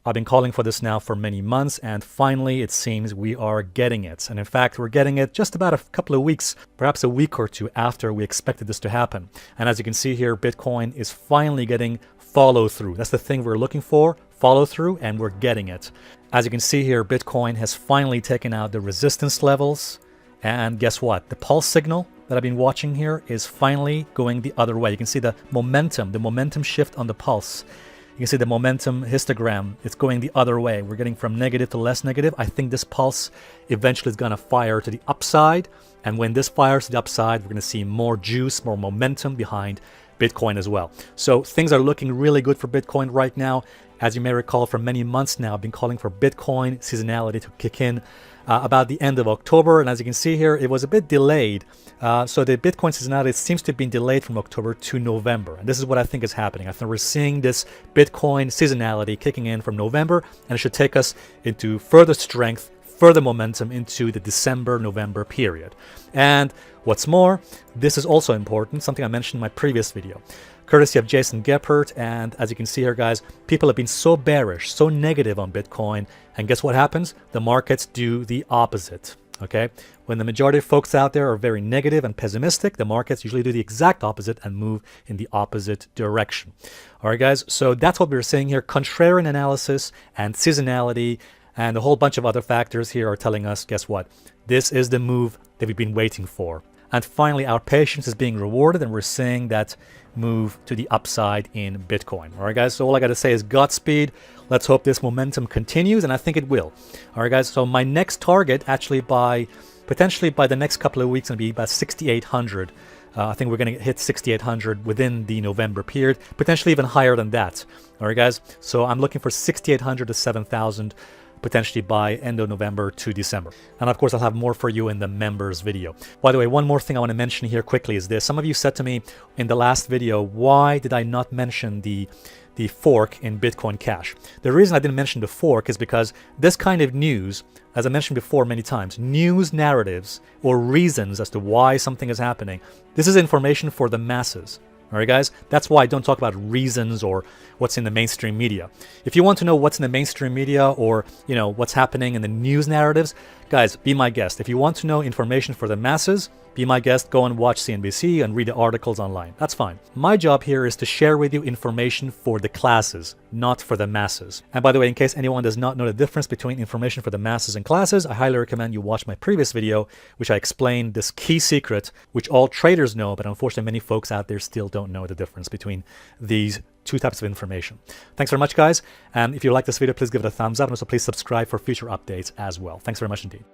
I've been calling for this now for many months, and finally it seems we are getting it. And in fact, we're getting it just about a couple of weeks, perhaps a week or two after we expected this to happen. And as you can see here, Bitcoin is finally getting follow through. That's the thing we're looking for, follow through, and we're getting it. As you can see here, Bitcoin has finally taken out the resistance levels. And guess what? The pulse signal that I've been watching here is finally going the other way. You can see the momentum shift on the pulse. You can see the momentum histogram. It's going the other way. We're getting from negative to less negative. I think this pulse eventually is going to fire to the upside. And when this fires to the upside, we're going to see more juice, more momentum behind Bitcoin as well. So things are looking really good for Bitcoin right now. As you may recall, for many months now, I've been calling for Bitcoin seasonality to kick in about the end of October. And as you can see here, it was a bit delayed. So the Bitcoin seasonality seems to have been delayed from October to November. And this is what I think is happening. I think we're seeing this Bitcoin seasonality kicking in from November, and it should take us into further strength, further momentum into the December-November period. And what's more, this is also important, something I mentioned in my previous video, courtesy of Jason Gephert. And as you can see here, guys, people have been so bearish, so negative on Bitcoin. And guess what happens? The markets do the opposite. Okay? When the majority of folks out there are very negative and pessimistic, the markets usually do the exact opposite and move in the opposite direction. All right, guys, so that's what we were saying here. Contrarian analysis and seasonality and a whole bunch of other factors here are telling us, guess what? This is the move that we've been waiting for. And finally, our patience is being rewarded, and we're seeing that move to the upside in Bitcoin. All right, guys, so all I got to say is Godspeed. Let's hope this momentum continues, and I think it will. All right, guys, so my next target, actually potentially by the next couple of weeks, going to be about 6,800. I think we're going to hit 6,800 within the November period, potentially even higher than that. All right, guys, so I'm looking for 6,800 to 7,000. Potentially by end of November to December. And of course, I'll have more for you in the members video. By the way, one more thing I want to mention here quickly is this. Some of you said to me in the last video, why did I not mention the fork in Bitcoin Cash? The reason I didn't mention the fork is because this kind of news, as I mentioned before many times, news narratives or reasons as to why something is happening, this is information for the masses. All right, guys, that's why I don't talk about reasons or what's in the mainstream media. If you want to know what's in the mainstream media or, you know, what's happening in the news narratives, guys, be my guest. If you want to know information for the masses, be my guest, go and watch CNBC and read the articles online. That's fine. My job here is to share with you information for the classes, not for the masses. And by the way, in case anyone does not know the difference between information for the masses and classes, I highly recommend you watch my previous video, which I explained this key secret, which all traders know, but unfortunately many folks out there still don't know the difference between these two types of information. Thanks very much, guys. And if you like this video, please give it a thumbs up, and also please subscribe for future updates as well. Thanks very much indeed.